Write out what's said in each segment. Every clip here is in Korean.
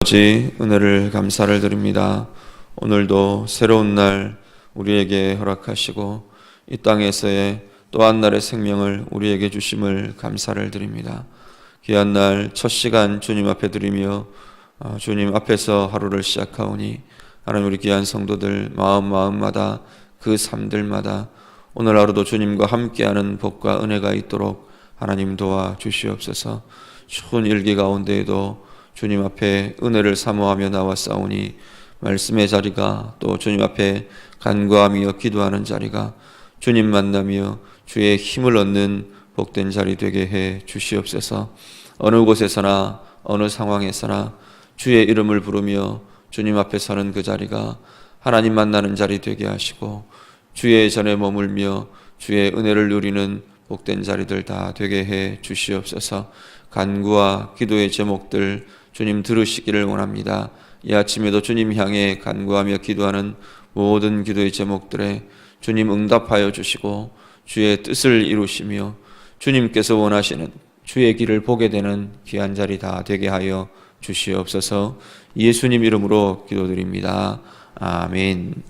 아버지, 은혜를 감사를 드립니다. 오늘도 새로운 날 우리에게 허락하시고 이 땅에서의 또 한 날의 생명을 우리에게 주심을 감사를 드립니다. 귀한 날 첫 시간 주님 앞에 드리며 주님 앞에서 하루를 시작하오니 하나님, 우리 귀한 성도들 마음마다 그 삶들마다 오늘 하루도 주님과 함께하는 복과 은혜가 있도록 하나님 도와 주시옵소서. 추운 일기 가운데에도 주님 앞에 은혜를 사모하며 나왔사오니 말씀의 자리가, 또 주님 앞에 간구하며 기도하는 자리가 주님 만나며 주의 힘을 얻는 복된 자리 되게 해 주시옵소서. 어느 곳에서나 어느 상황에서나 주의 이름을 부르며 주님 앞에 서는 그 자리가 하나님 만나는 자리 되게 하시고, 주의 전에 머물며 주의 은혜를 누리는 복된 자리들 다 되게 해 주시옵소서. 간구와 기도의 제목들 주님 들으시기를 원합니다. 이 아침에도 주님 향해 간구하며 기도하는 모든 기도의 제목들에 주님 응답하여 주시고 주의 뜻을 이루시며 주님께서 원하시는 주의 길을 보게 되는 귀한 자리 다 되게 하여 주시옵소서. 예수님 이름으로 기도드립니다. 아멘.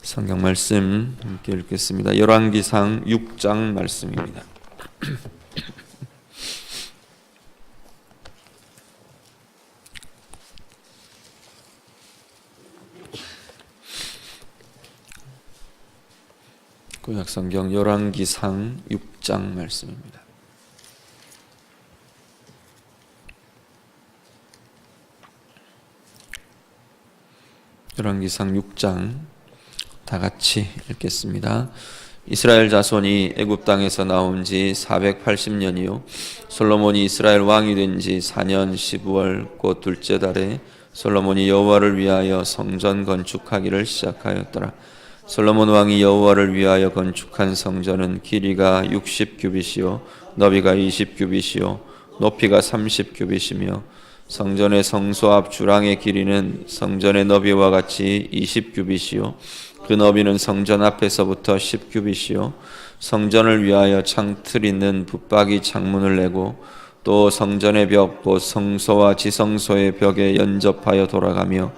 성경 말씀 함께 읽겠습니다. 열왕기상 6장 말씀입니다. 구약성경 열왕기상 6장 말씀입니다. 열왕기상 6장 다 같이 읽겠습니다. 이스라엘 자손이 애굽 땅에서 나온 지 480년이요 솔로몬이 이스라엘 왕이 된 지 4년 12월 곧 둘째 달에 솔로몬이 여호와를 위하여 성전 건축하기를 시작하였더라. 솔로몬 왕이 여호와를 위하여 건축한 성전은 길이가 60규빗이요 너비가 20규빗이요 높이가 30규빗이며 성전의 성소 앞 주랑의 길이는 성전의 너비와 같이 20규빗이요 그 너비는 성전 앞에서부터 10규빗이요 성전을 위하여 창틀 있는 붙박이 창문을 내고 또 성전의 벽 곧 성소와 지성소의 벽에 연접하여 돌아가며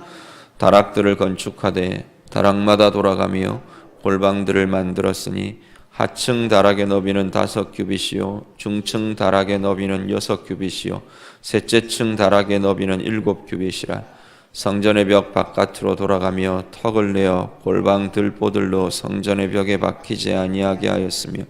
다락들을 건축하되 다락마다 돌아가며 골방들을 만들었으니 하층 다락의 너비는 5규빗이요 중층 다락의 너비는 6규빗이요 셋째 층 다락의 너비는 7규빗이라. 성전의 벽 바깥으로 돌아가며 턱을 내어 골방 들보들로 성전의 벽에 박히지 아니하게 하였으며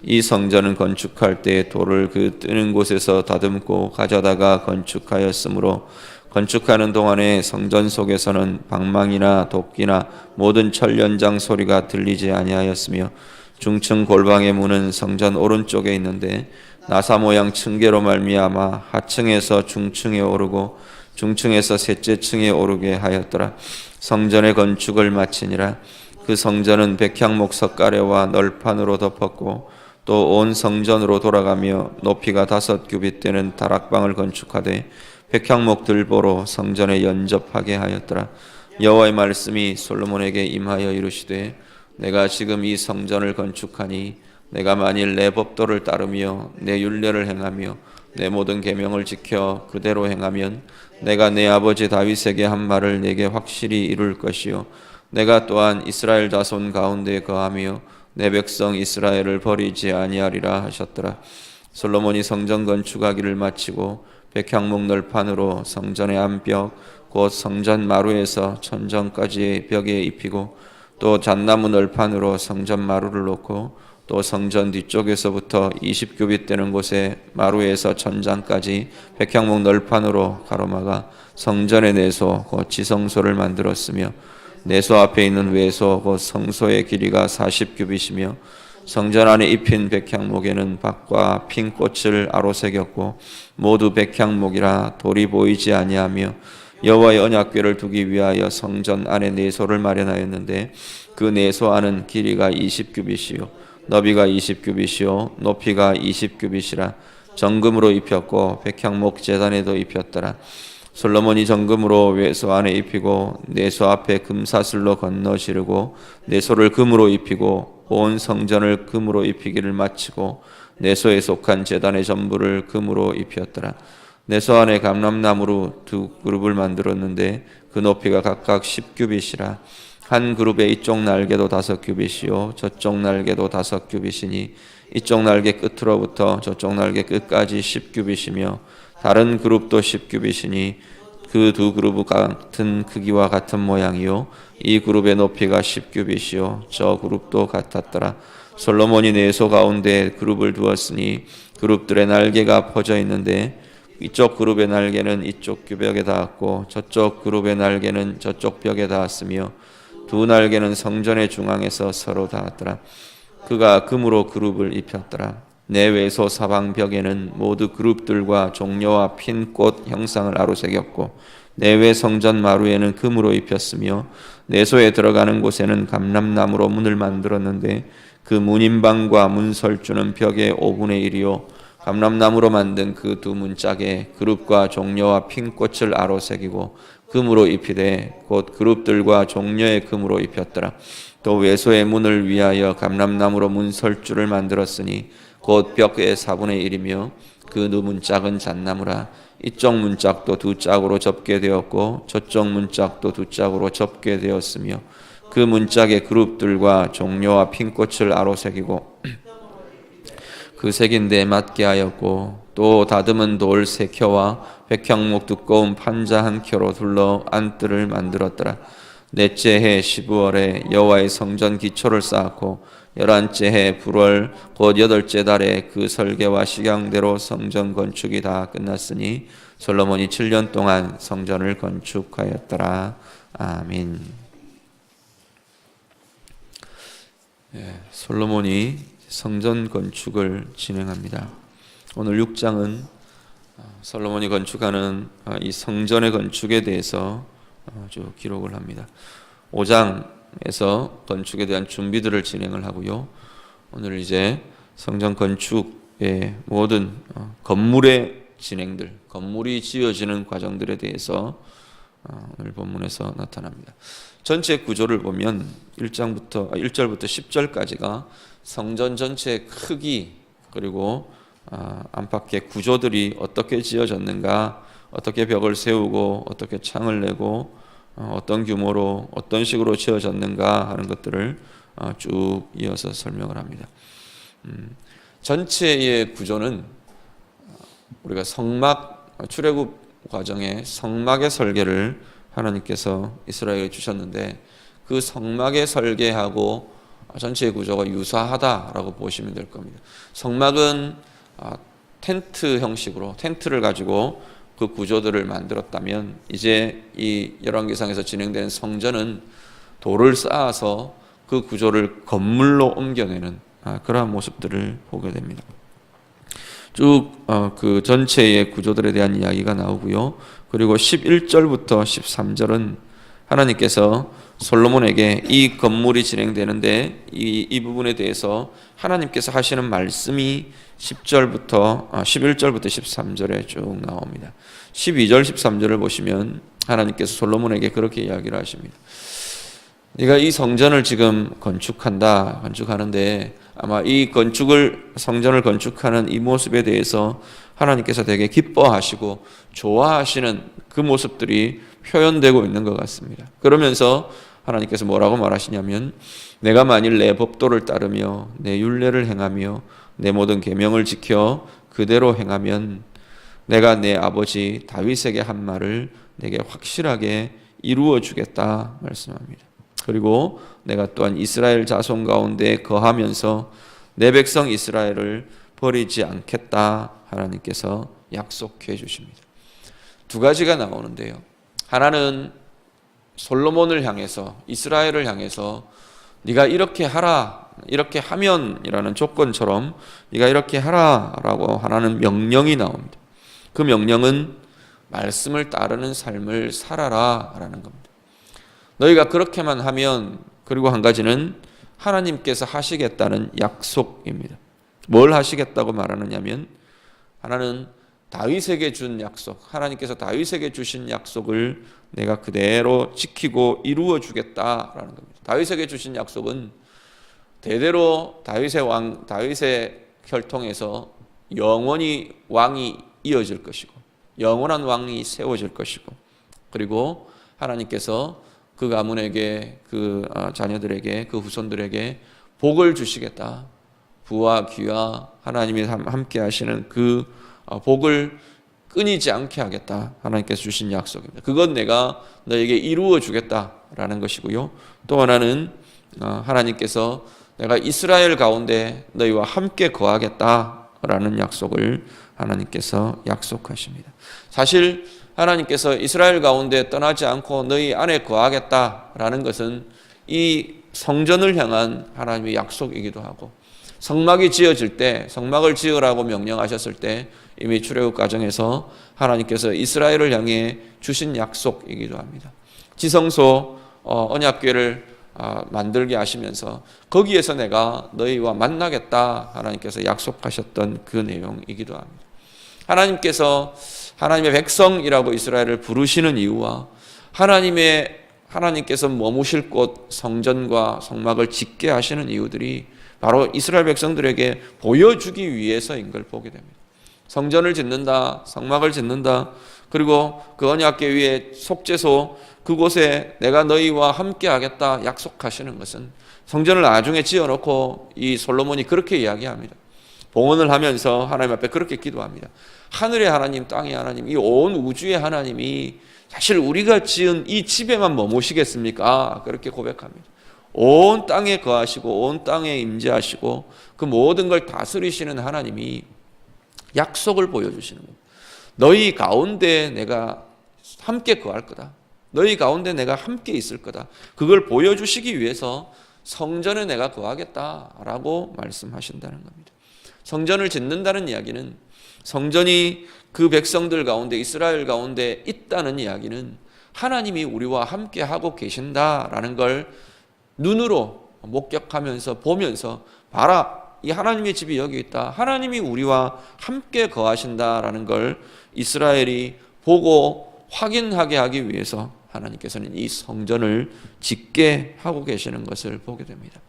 이 성전은 건축할 때 돌을 그 뜨는 곳에서 다듬고 가져다가 건축하였으므로 건축하는 동안에 성전 속에서는 방망이나 도끼나 모든 철 연장 소리가 들리지 아니하였으며 중층 골방의 문은 성전 오른쪽에 있는데 나사 모양 층계로 말미암아 하층에서 중층에 오르고 중층에서 셋째 층에 오르게 하였더라. 성전의 건축을 마치니라. 그 성전은 백향목 석가래와 널판으로 덮었고 또 온 성전으로 돌아가며 높이가 5규빗 되는 다락방을 건축하되 백향목 들보로 성전에 연접하게 하였더라. 여호와의 말씀이 솔로몬에게 임하여 이르시되 내가 지금 이 성전을 건축하니 내가 만일 내 법도를 따르며 내 율례를 행하며 내 모든 계명을 지켜 그대로 행하면 내가 내 아버지 다윗에게 한 말을 내게 확실히 이룰 것이요 내가 또한 이스라엘 자손 가운데 거하며 내 백성 이스라엘을 버리지 아니하리라 하셨더라. 솔로몬이 성전 건축하기를 마치고 백향목 널판으로 성전의 안벽 곧 성전 마루에서 천정까지의 벽에 입히고 또 잣나무 널판으로 성전 마루를 놓고 또 성전 뒤쪽에서부터 20규빗 되는 곳에 마루에서 천장까지 백향목 널판으로 가로막아 성전의 내소 곧 지성소를 만들었으며 내소 앞에 있는 외소 곧 성소의 길이가 40규빗이며 성전 안에 입힌 백향목에는 박과 핀 꽃을 아로새겼고 모두 백향목이라 돌이 보이지 아니하며 여호와의 언약궤를 두기 위하여 성전 안에 내소를 마련하였는데 그 내소 안은 길이가 20규빗이요 너비가 20규빗이요 높이가 20규빗이라. 정금으로 입혔고 백향목 제단에도 입혔더라. 솔로몬이 정금으로 외소 안에 입히고 내소 앞에 금사슬로 건너 지르고 내소를 금으로 입히고 온 성전을 금으로 입히기를 마치고 내소에 속한 제단의 전부를 금으로 입혔더라. 내 서안에 감람나무로 두 그룹을 만들었는데 그 높이가 각각 10규빗이라. 한 그룹의 이쪽 날개도 5규빗이요 저쪽 날개도 5규빗이니 이쪽 날개 끝으로부터 저쪽 날개 끝까지 10규빗이며 다른 그룹도 10규빗이니 그 두 그룹은 같은 크기와 같은 모양이요 이 그룹의 높이가 10규빗이요 저 그룹도 같았더라. 솔로몬이 내소 가운데 그룹을 두었으니 그룹들의 날개가 퍼져 있는데 이쪽 그룹의 날개는 이쪽 벽에 닿았고 저쪽 그룹의 날개는 저쪽 벽에 닿았으며 두 날개는 성전의 중앙에서 서로 닿았더라. 그가 금으로 그룹을 입혔더라. 내외소 사방벽에는 모두 그룹들과 종려와 핀 꽃 형상을 아로새겼고 내외 성전 마루에는 금으로 입혔으며 내소에 들어가는 곳에는 감람나무로 문을 만들었는데 그 문인방과 문설주는 벽의 5분의 1이요 감람나무로 만든 그 두 문짝에 그룹과 종려와 핀 꽃을 아로새기고 금으로 입히되 곧 그룹들과 종려의 금으로 입혔더라. 또 외소의 문을 위하여 감람나무로 문설주를 만들었으니 곧 벽의 4분의 1이며 그 두 문짝은 잣나무라. 이쪽 문짝도 두 짝으로 접게 되었고 저쪽 문짝도 두 짝으로 접게 되었으며 그 문짝의 그룹들과 종려와 핀 꽃을 아로새기고 그 색인 데 맞게 하였고 또 다듬은 돌 3켜와 백향목 두꺼운 판자 1켜로 둘러 안뜰을 만들었더라. 넷째 해 12월에 여호와의 성전 기초를 쌓았고 11째 해 불월 곧 8째 달에 그 설계와 식양대로 성전 건축이 다 끝났으니 솔로몬이 7년 동안 성전을 건축하였더라. 아멘. 솔로몬이 성전 건축을 진행합니다. 오늘 6장은 솔로몬이 건축하는 이 성전의 건축에 대해서 쭉 기록을 합니다. 5장에서 건축에 대한 준비들을 진행을 하고요. 오늘 이제 성전 건축의 모든 건물의 진행들, 건물이 지어지는 과정들에 대해서 오늘 본문에서 나타납니다. 전체 구조를 보면 1절부터 10절까지가 성전 전체의 크기 그리고 안팎의 구조들이 어떻게 지어졌는가, 어떻게 벽을 세우고 어떻게 창을 내고 어떤 규모로 어떤 식으로 지어졌는가 하는 것들을 쭉 이어서 설명을 합니다. 전체의 구조는 우리가 성막 출애굽 과정에 성막의 설계를 하나님께서 이스라엘에 주셨는데 그 성막의 설계하고 전체의 구조가 유사하다라고 보시면 될 겁니다. 성막은 텐트 형식으로 텐트를 가지고 그 구조들을 만들었다면 이제 이 열왕기상에서 진행되는 성전은 돌을 쌓아서 그 구조를 건물로 옮겨내는 그러한 모습들을 보게 됩니다. 쭉 그 전체의 구조들에 대한 이야기가 나오고요. 그리고 11절부터 13절은 하나님께서 솔로몬에게 이 건물이 진행되는데 이 부분에 대해서 하나님께서 하시는 말씀이 11절부터 13절에 쭉 나옵니다. 12절 13절을 보시면 하나님께서 솔로몬에게 그렇게 이야기를 하십니다. 네가 이 성전을 지금 건축하는데 아마 이 성전을 건축하는 이 모습에 대해서 하나님께서 되게 기뻐하시고 좋아하시는 그 모습들이 표현되고 있는 것 같습니다. 그러면서 하나님께서 뭐라고 말하시냐면 내가 만일 내 법도를 따르며 내 율례를 행하며 내 모든 계명을 지켜 그대로 행하면 내가 내 아버지 다윗에게 한 말을 내게 확실하게 이루어 주겠다 말씀합니다. 그리고 내가 또한 이스라엘 자손 가운데 거하면서 내 백성 이스라엘을 버리지 않겠다 하나님께서 약속해 주십니다. 두 가지가 나오는데요. 하나는 솔로몬을 향해서 이스라엘을 향해서 네가 이렇게 하라 이렇게 하면이라는 조건처럼 네가 이렇게 하라라고 하나는 명령이 나옵니다. 그 명령은 말씀을 따르는 삶을 살아라라는 겁니다. 너희가 그렇게만 하면 그리고 한 가지는 하나님께서 하시겠다는 약속입니다. 뭘 하시겠다고 말하느냐면 하나는 다윗에게 준 약속, 하나님께서 다윗에게 주신 약속을 내가 그대로 지키고 이루어 주겠다라는 겁니다. 다윗에게 주신 약속은 대대로 다윗의 혈통에서 영원히 왕이 이어질 것이고 영원한 왕이 세워질 것이고, 그리고 하나님께서 그 가문에게, 그 자녀들에게, 그 후손들에게 복을 주시겠다. 부와 귀와 하나님이 함께 하시는 그 복을 끊이지 않게 하겠다. 하나님께서 주신 약속입니다. 그건 내가 너에게 이루어 주겠다라는 것이고요. 또 하나는 하나님께서 내가 이스라엘 가운데 너희와 함께 거하겠다라는 약속을 하나님께서 약속하십니다. 사실 하나님께서 이스라엘 가운데 떠나지 않고 너희 안에 거하겠다라는 것은 이 성전을 향한 하나님의 약속이기도 하고, 성막이 지어질 때, 성막을 지으라고 명령하셨을 때 이미 출애굽 과정에서 하나님께서 이스라엘을 향해 주신 약속이기도 합니다. 지성소 언약궤를 만들게 하시면서 거기에서 내가 너희와 만나겠다 하나님께서 약속하셨던 그 내용이기도 합니다. 하나님께서 하나님의 백성이라고 이스라엘을 부르시는 이유와 하나님께서 머무실 곳 성전과 성막을 짓게 하시는 이유들이 바로 이스라엘 백성들에게 보여주기 위해서인 걸 보게 됩니다. 성전을 짓는다, 성막을 짓는다, 그리고 그 언약궤 위에 속죄소, 그곳에 내가 너희와 함께 하겠다 약속하시는 것은, 성전을 나중에 지어놓고 이 솔로몬이 그렇게 이야기합니다. 봉헌을 하면서 하나님 앞에 그렇게 기도합니다. 하늘의 하나님, 땅의 하나님, 이 온 우주의 하나님이 사실 우리가 지은 이 집에만 머무시겠습니까? 그렇게 고백합니다. 온 땅에 거하시고 온 땅에 임재하시고 그 모든 걸 다스리시는 하나님이 약속을 보여주시는 겁니다. 너희 가운데 내가 함께 거할 거다. 너희 가운데 내가 함께 있을 거다. 그걸 보여주시기 위해서 성전에 내가 거하겠다라고 말씀하신다는 겁니다. 성전을 짓는다는 이야기는, 성전이 그 백성들 가운데, 이스라엘 가운데 있다는 이야기는 하나님이 우리와 함께 하고 계신다라는 걸 눈으로 목격하면서 보면서, 봐라, 이 하나님의 집이 여기 있다, 하나님이 우리와 함께 거하신다라는 걸 이스라엘이 보고 확인하게 하기 위해서 하나님께서는 이 성전을 짓게 하고 계시는 것을 보게 됩니다.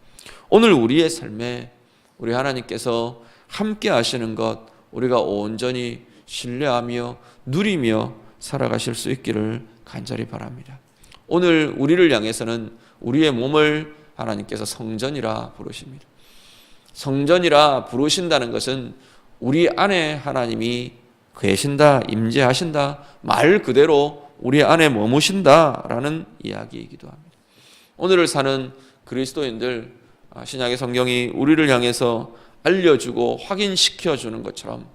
오늘 우리의 삶에 우리 하나님께서 함께 하시는 것, 우리가 온전히 신뢰하며 누리며 살아가실 수 있기를 간절히 바랍니다. 오늘 우리를 향해서는 우리의 몸을 하나님께서 성전이라 부르십니다. 성전이라 부르신다는 것은 우리 안에 하나님이 계신다, 임재하신다, 말 그대로 우리 안에 머무신다라는 이야기이기도 합니다. 오늘을 사는 그리스도인들, 신약의 성경이 우리를 향해서 알려주고 확인시켜주는 것처럼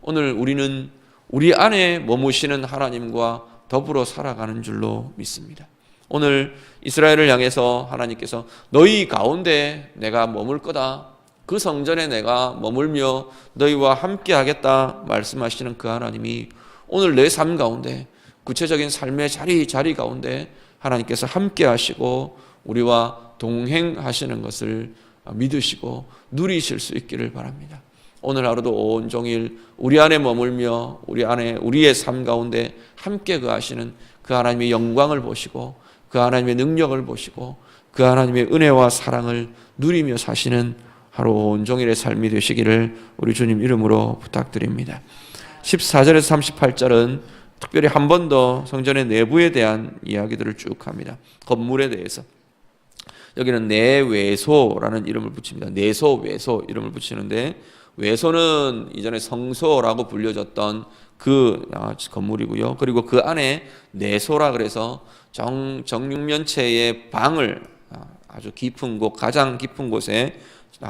오늘 우리는 우리 안에 머무시는 하나님과 더불어 살아가는 줄로 믿습니다. 오늘 이스라엘을 향해서 하나님께서 너희 가운데 내가 머물 거다, 그 성전에 내가 머물며 너희와 함께 하겠다 말씀하시는 그 하나님이 오늘 내 삶 가운데, 구체적인 삶의 자리 가운데 하나님께서 함께 하시고 우리와 동행하시는 것을 믿으시고 누리실 수 있기를 바랍니다. 오늘 하루도 온종일 우리 안에 머물며 우리의 삶 가운데 함께 거하시는 그 하나님의 영광을 보시고 그 하나님의 능력을 보시고 그 하나님의 은혜와 사랑을 누리며 사시는 하루 온종일의 삶이 되시기를 우리 주님 이름으로 부탁드립니다. 14절에서 38절은 특별히 한 번 더 성전의 내부에 대한 이야기들을 쭉 합니다. 건물에 대해서. 여기는 내외소라는 이름을 붙입니다. 내소, 외소 이름을 붙이는데, 외소는 이전에 성소라고 불려졌던 그 건물이고요. 그리고 그 안에 내소라 그래서 정육면체의 방을, 아주 깊은 곳, 가장 깊은 곳에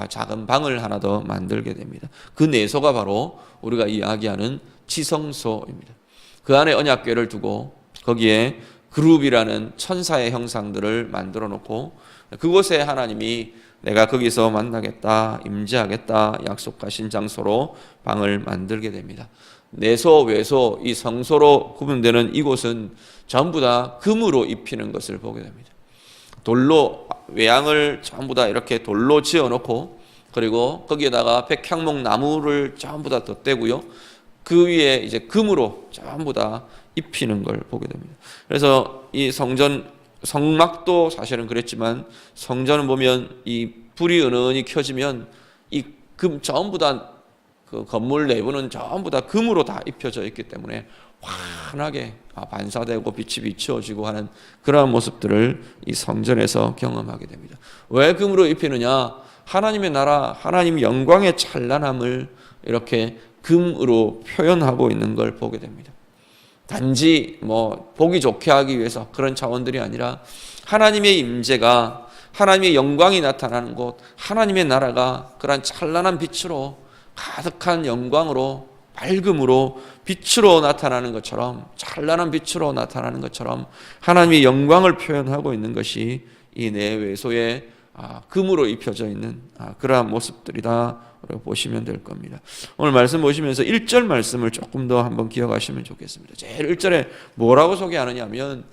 작은 방을 하나 더 만들게 됩니다. 그 내소가 바로 우리가 이야기하는 지성소입니다. 그 안에 언약궤를 두고 거기에 그룹이라는 천사의 형상들을 만들어 놓고 그곳에 하나님이 내가 거기서 만나겠다, 임재하겠다 약속하신 장소로 방을 만들게 됩니다. 내소, 외소, 이 성소로 구분되는 이곳은 전부 다 금으로 입히는 것을 보게 됩니다. 돌로, 외양을 전부 다 이렇게 돌로 지어놓고, 그리고 거기에다가 백향목 나무를 전부 다 덧대고요. 그 위에 이제 금으로 전부 다 입히는 걸 보게 됩니다. 그래서 이 성막도 사실은 그랬지만, 성전을 보면 이 불이 은은히 켜지면 이 금 전부 다 그 건물 내부는 전부 다 금으로 다 입혀져 있기 때문에 환하게 반사되고 빛이 비추어지고 하는 그러한 모습들을 이 성전에서 경험하게 됩니다. 왜 금으로 입히느냐? 하나님의 나라, 하나님 영광의 찬란함을 이렇게 금으로 표현하고 있는 걸 보게 됩니다. 단지 보기 좋게 하기 위해서 그런 차원들이 아니라 하나님의 임재가, 하나님의 영광이 나타나는 곳, 하나님의 나라가 그런 찬란한 빛으로, 가득한 영광으로, 밝음으로, 빛으로 나타나는 것처럼, 찬란한 빛으로 나타나는 것처럼 하나님의 영광을 표현하고 있는 것이 이 내외소에 금으로 입혀져 있는 그러한 모습들이다 보시면 될 겁니다. 오늘 말씀 보시면서 1절 말씀을 조금 더 한번 기억하시면 좋겠습니다. 제일 1절에 뭐라고 소개하느냐 하면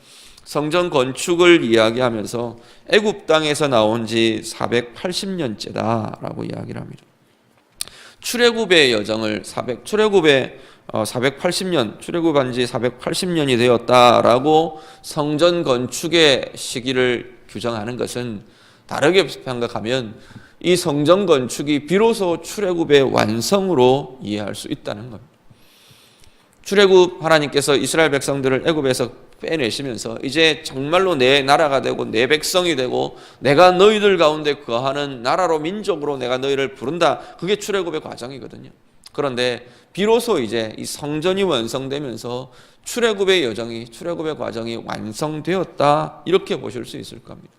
성전 건축을 이야기하면서 애굽 땅에서 나온 지 480년째다라고 이야기를 합니다. 출애굽의 여정을 480년, 출애굽한 지 480년이 되었다라고 성전 건축의 시기를 규정하는 것은 다르게 생각하면 이 성전 건축이 비로소 출애굽의 완성으로 이해할 수 있다는 겁니다. 출애굽, 하나님께서 이스라엘 백성들을 애굽에서 빼내시면서 이제 정말로 내 나라가 되고 내 백성이 되고 내가 너희들 가운데 거하는 나라로, 민족으로 내가 너희를 부른다. 그게 출애굽의 과정이거든요. 그런데 비로소 이제 이 성전이 완성되면서 출애굽의 여정이, 출애굽의 과정이 완성되었다, 이렇게 보실 수 있을 겁니다.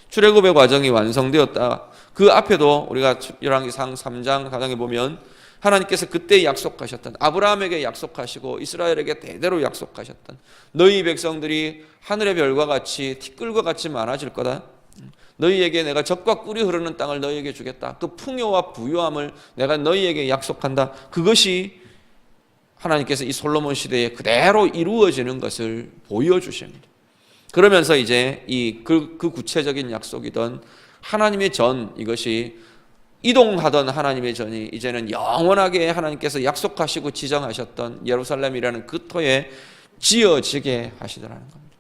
출애굽의 과정이 완성되었다. 그 앞에도 우리가 열왕기상 3장 4장에 보면 하나님께서 그때 약속하셨던, 아브라함에게 약속하시고 이스라엘에게 대대로 약속하셨던, 너희 백성들이 하늘의 별과 같이 티끌과 같이 많아질 거다. 너희에게 내가 젖과 꿀이 흐르는 땅을 너희에게 주겠다. 그 풍요와 부유함을 내가 너희에게 약속한다. 그것이 하나님께서 이 솔로몬 시대에 그대로 이루어지는 것을 보여주십니다. 그러면서 이제 그 구체적인 약속이던 하나님의 전, 이것이 이동하던 하나님의 전이 이제는 영원하게 하나님께서 약속하시고 지정하셨던 예루살렘이라는 그 터에 지어지게 하시더라는 겁니다.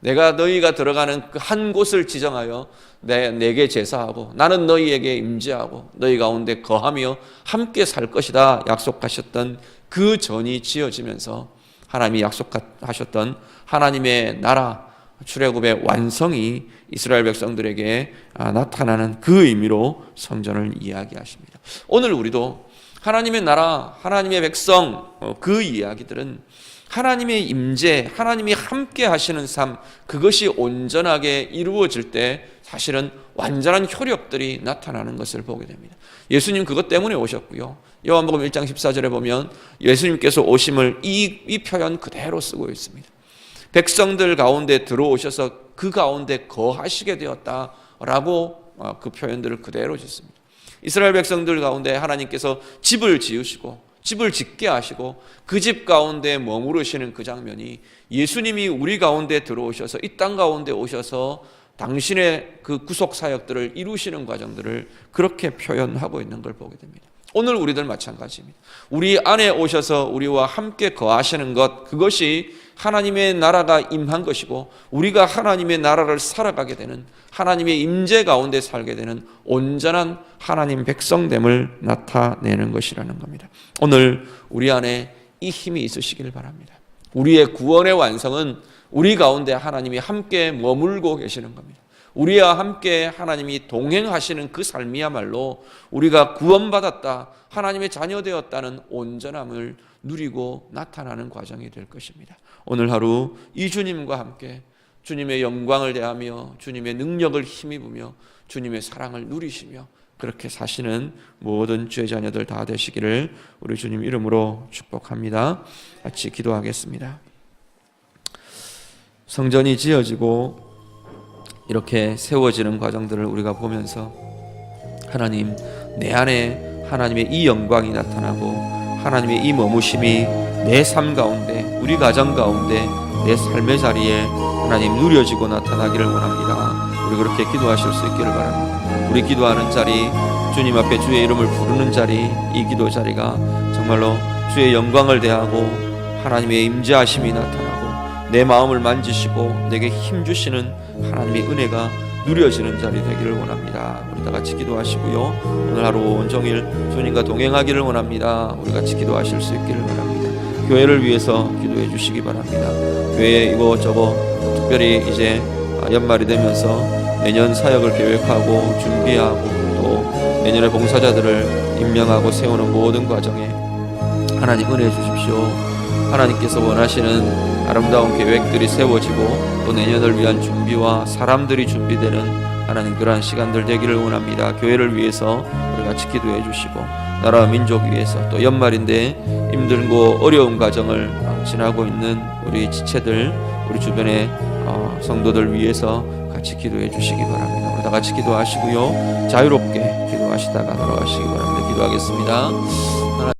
내가 너희가 들어가는 그 한 곳을 지정하여 내게 제사하고 나는 너희에게 임재하고 너희 가운데 거하며 함께 살 것이다 약속하셨던 그 전이 지어지면서 하나님이 약속하셨던 하나님의 나라, 출애굽의 완성이 이스라엘 백성들에게 나타나는 그 의미로 성전을 이야기하십니다. 오늘 우리도 하나님의 나라, 하나님의 백성, 그 이야기들은 하나님의 임재, 하나님이 함께 하시는 삶, 그것이 온전하게 이루어질 때 사실은 완전한 효력들이 나타나는 것을 보게 됩니다. 예수님 그것 때문에 오셨고요. 요한복음 1장 14절에 보면 예수님께서 오심을 이 표현 그대로 쓰고 있습니다. 백성들 가운데 들어오셔서 그 가운데 거하시게 되었다라고 그 표현들을 그대로 짓습니다. 이스라엘 백성들 가운데 하나님께서 집을 지으시고 집을 짓게 하시고 그 집 가운데 머무르시는 그 장면이 예수님이 우리 가운데 들어오셔서 이 땅 가운데 오셔서 당신의 그 구속 사역들을 이루시는 과정들을 그렇게 표현하고 있는 걸 보게 됩니다. 오늘 우리들 마찬가지입니다. 우리 안에 오셔서 우리와 함께 거하시는 것, 그것이 하나님의 나라가 임한 것이고 우리가 하나님의 나라를 살아가게 되는, 하나님의 임재 가운데 살게 되는 온전한 하나님 백성됨을 나타내는 것이라는 겁니다. 오늘 우리 안에 이 힘이 있으시길 바랍니다. 우리의 구원의 완성은 우리 가운데 하나님이 함께 머물고 계시는 겁니다. 우리와 함께 하나님이 동행하시는 그 삶이야말로 우리가 구원받았다, 하나님의 자녀 되었다는 온전함을 누리고 나타나는 과정이 될 것입니다. 오늘 하루 이 주님과 함께 주님의 영광을 대하며 주님의 능력을 힘입으며 주님의 사랑을 누리시며 그렇게 사시는 모든 주의 자녀들 다 되시기를 우리 주님 이름으로 축복합니다. 같이 기도하겠습니다. 성전이 지어지고 이렇게 세워지는 과정들을 우리가 보면서 하나님, 내 안에 하나님의 이 영광이 나타나고 하나님의 이 머무심이 내 삶 가운데, 우리 가정 가운데, 내 삶의 자리에 하나님 누려지고 나타나기를 원합니다. 우리 그렇게 기도하실 수 있기를 바랍니다. 우리 기도하는 자리, 주님 앞에 주의 이름을 부르는 자리, 이 기도 자리가 정말로 주의 영광을 대하고 하나님의 임재하심이 나타나고 내 마음을 만지시고 내게 힘주시는 하나님의 은혜가 누려지는 자리 되기를 원합니다. 우리 다 같이 기도하시고요. 오늘 하루 온종일 주님과 동행하기를 원합니다. 우리 같이 기도하실 수 있기를 바랍니다. 교회를 위해서 기도해 주시기 바랍니다. 교회 이곳저곳 특별히 이제 연말이 되면서 내년 사역을 계획하고 준비하고 또 내년에 봉사자들을 임명하고 세우는 모든 과정에 하나님 은혜해 주십시오. 하나님께서 원하시는 아름다운 계획들이 세워지고 또 내년을 위한 준비와 사람들이 준비되는 하나님 그러한 시간들 되기를 원합니다. 교회를 위해서 우리 같이 기도해 주시고 나라와 민족 위해서 또 연말인데 힘들고 어려운 과정을 지나고 있는 우리 지체들 우리 주변의 성도들 위해서 같이 기도해 주시기 바랍니다. 우리 다 같이 기도하시고요. 자유롭게 기도하시다가 돌아가시기 바랍니다. 기도하겠습니다.